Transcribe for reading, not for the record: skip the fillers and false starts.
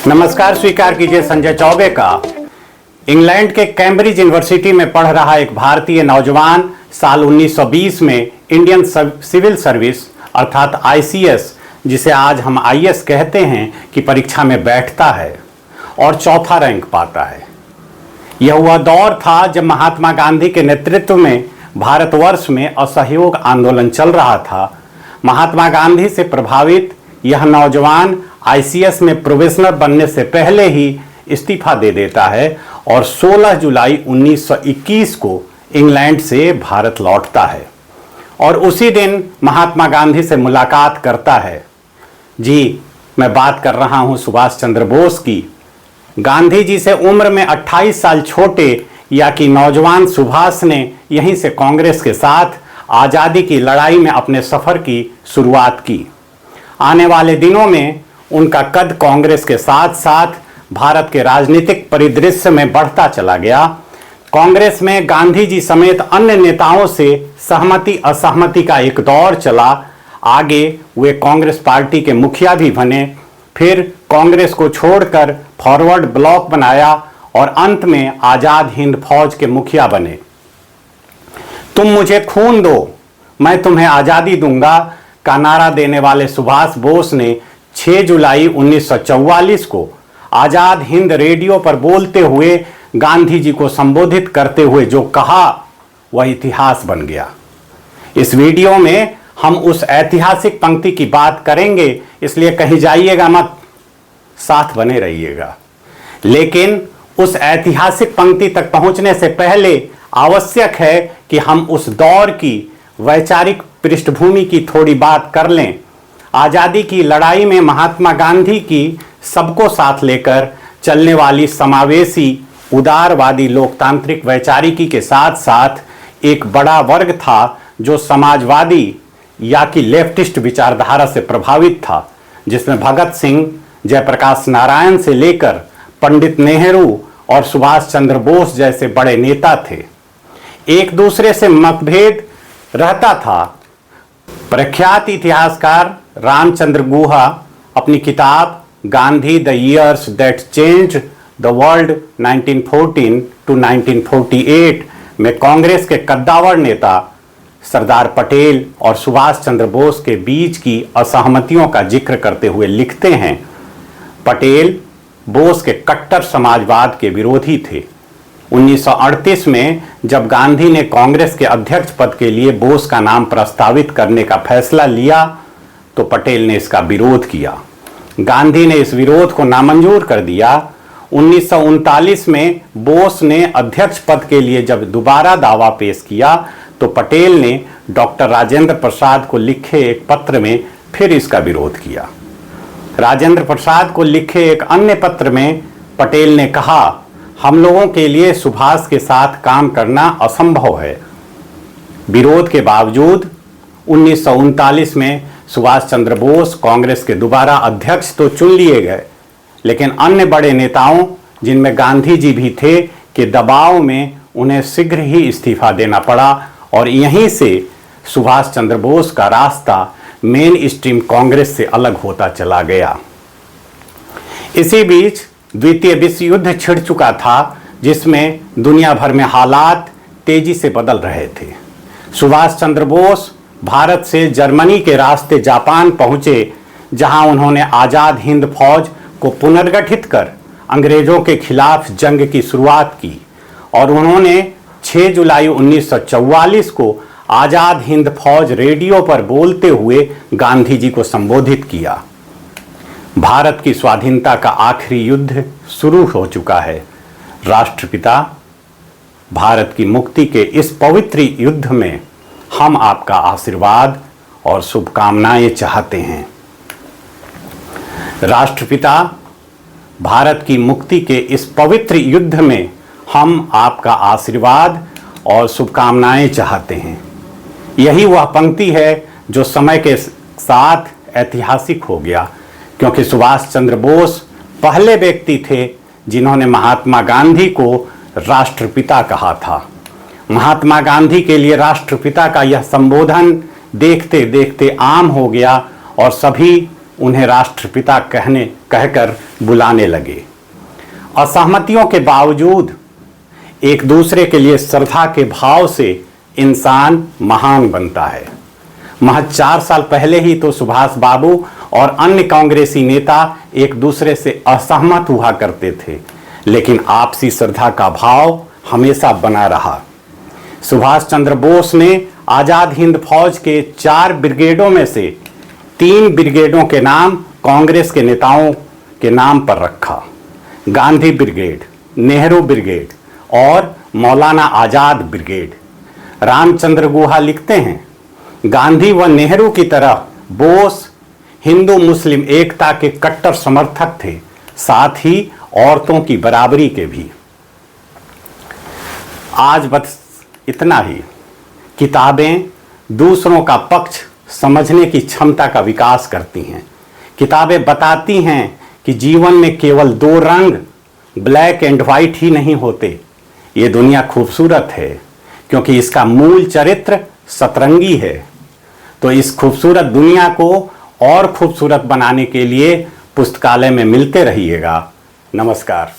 नमस्कार, स्वीकार कीजिए संजय चौबे का। इंग्लैंड के कैम्ब्रिज यूनिवर्सिटी में पढ़ रहा एक भारतीय नौजवान साल 1920 में इंडियन सिविल सर्विस अर्थात आईसीएस, जिसे आज हम आईएएस कहते हैं, की परीक्षा में बैठता है और चौथा रैंक पाता है। यह वह दौर था जब महात्मा गांधी के नेतृत्व में भारतवर्ष में असहयोग आंदोलन चल रहा था। महात्मा गांधी से प्रभावित यह नौजवान आईसीएस में प्रोफेसर बनने से पहले ही इस्तीफा दे देता है और 16 जुलाई 1921 को इंग्लैंड से भारत लौटता है और उसी दिन महात्मा गांधी से मुलाकात करता है। जी, मैं बात कर रहा हूं सुभाष चंद्र बोस की। गांधी जी से उम्र में 28 साल छोटे या कि नौजवान सुभाष ने यहीं से कांग्रेस के साथ आज़ादी की लड़ाई में अपने सफ़र की शुरुआत की। आने वाले दिनों में उनका कद कांग्रेस के साथ साथ भारत के राजनीतिक परिदृश्य में बढ़ता चला गया। कांग्रेस में गांधी जी समेत अन्य नेताओं से सहमति असहमति का एक दौर चला। आगे वे कांग्रेस पार्टी के मुखिया भी बने, फिर कांग्रेस को छोड़कर फॉरवर्ड ब्लॉक बनाया और अंत में आज़ाद हिंद फौज के मुखिया बने। तुम मुझे खून दो, मैं तुम्हें आज़ादी दूंगा का नारा देने वाले सुभाष बोस ने 6 जुलाई 1944 को आज़ाद हिंद रेडियो पर बोलते हुए गांधी जी को संबोधित करते हुए जो कहा, वह इतिहास बन गया। इस वीडियो में हम उस ऐतिहासिक पंक्ति की बात करेंगे, इसलिए कहीं जाइएगा मत, साथ बने रहिएगा। लेकिन उस ऐतिहासिक पंक्ति तक पहुंचने से पहले आवश्यक है कि हम उस दौर की वैचारिक पृष्ठभूमि की थोड़ी बात कर लें। आज़ादी की लड़ाई में महात्मा गांधी की सबको साथ लेकर चलने वाली समावेशी उदारवादी लोकतांत्रिक वैचारिकी के साथ साथ एक बड़ा वर्ग था जो समाजवादी या कि लेफ्टिस्ट विचारधारा से प्रभावित था, जिसमें भगत सिंह, जयप्रकाश नारायण से लेकर पंडित नेहरू और सुभाष चंद्र बोस जैसे बड़े नेता थे। एक दूसरे से मतभेद रहता था। प्रख्यात इतिहासकार रामचंद्र गुहा अपनी किताब Gandhi the years that changed the world 1914 to 1948 में कांग्रेस के कद्दावर नेता सरदार पटेल और सुभाष चंद्र बोस के बीच की असहमतियों का जिक्र करते हुए लिखते हैं, पटेल बोस के कट्टर समाजवाद के विरोधी थे। 1938 में जब गांधी ने कांग्रेस के अध्यक्ष पद के लिए बोस का नाम प्रस्तावित करने का फैसला लिया तो पटेल ने इसका विरोध किया। गांधी ने इस विरोध को नामंजूर कर दिया। 1939 में बोस ने अध्यक्ष पद के लिए जब दोबारा दावा पेश किया तो पटेल ने डॉक्टर राजेंद्र प्रसाद को लिखे एक पत्र में फिर इसका विरोध किया। राजेंद्र प्रसाद को लिखे एक अन्य पत्र में पटेल ने कहा, हम लोगों के लिए सुभाष के साथ काम करना असंभव है। विरोध के बावजूद 1939 में सुभाष चंद्र बोस कांग्रेस के दोबारा अध्यक्ष तो चुन लिए गए, लेकिन अन्य बड़े नेताओं, जिनमें गांधी जी भी थे, के दबाव में उन्हें शीघ्र ही इस्तीफा देना पड़ा और यहीं से सुभाष चंद्र बोस का रास्ता मेन स्ट्रीम कांग्रेस से अलग होता चला गया। इसी बीच द्वितीय विश्व युद्ध छिड़ चुका था, जिसमें दुनिया भर में हालात तेजी से बदल रहे थे। सुभाष चंद्र बोस भारत से जर्मनी के रास्ते जापान पहुंचे, जहां उन्होंने आज़ाद हिंद फौज को पुनर्गठित कर अंग्रेजों के खिलाफ जंग की शुरुआत की और उन्होंने 6 जुलाई 1944 को आज़ाद हिंद फौज रेडियो पर बोलते हुए गांधी जी को संबोधित किया। भारत की स्वाधीनता का आखिरी युद्ध शुरू हो चुका है। राष्ट्रपिता, भारत की मुक्ति के इस पवित्र युद्ध में हम आपका आशीर्वाद और शुभकामनाएं चाहते हैं। राष्ट्रपिता, भारत की मुक्ति के इस पवित्र युद्ध में हम आपका आशीर्वाद और शुभकामनाएं चाहते हैं। यही वह पंक्ति है जो समय के साथ ऐतिहासिक हो गया, क्योंकि सुभाष चंद्र बोस पहले व्यक्ति थे जिन्होंने महात्मा गांधी को राष्ट्रपिता कहा था। महात्मा गांधी के लिए राष्ट्रपिता का यह संबोधन देखते देखते आम हो गया और सभी उन्हें राष्ट्रपिता कहकर बुलाने लगे। असहमतियों के बावजूद एक दूसरे के लिए श्रद्धा के भाव से इंसान महान बनता है। महज 4 साल पहले ही तो सुभाष बाबू और अन्य कांग्रेसी नेता एक दूसरे से असहमत हुआ करते थे, लेकिन आपसी श्रद्धा का भाव हमेशा बना रहा। सुभाष चंद्र बोस ने आजाद हिंद फौज के 4 ब्रिगेडों में से 3 ब्रिगेडों के नाम कांग्रेस के नेताओं के नाम पर रखा। गांधी ब्रिगेड, नेहरू ब्रिगेड और मौलाना आजाद ब्रिगेड। रामचंद्र गुहा लिखते हैं, गांधी व नेहरू की तरह बोस हिंदू मुस्लिम एकता के कट्टर समर्थक थे, साथ ही औरतों की बराबरी के भी। आज बस इतना ही। किताबें दूसरों का पक्ष समझने की क्षमता का विकास करती हैं। किताबें बताती हैं कि जीवन में केवल 2 रंग ब्लैक एंड वाइट ही नहीं होते। ये दुनिया खूबसूरत है क्योंकि इसका मूल चरित्र सतरंगी है। तो इस खूबसूरत दुनिया को और खूबसूरत बनाने के लिए पुस्तकालय में मिलते रहिएगा। नमस्कार।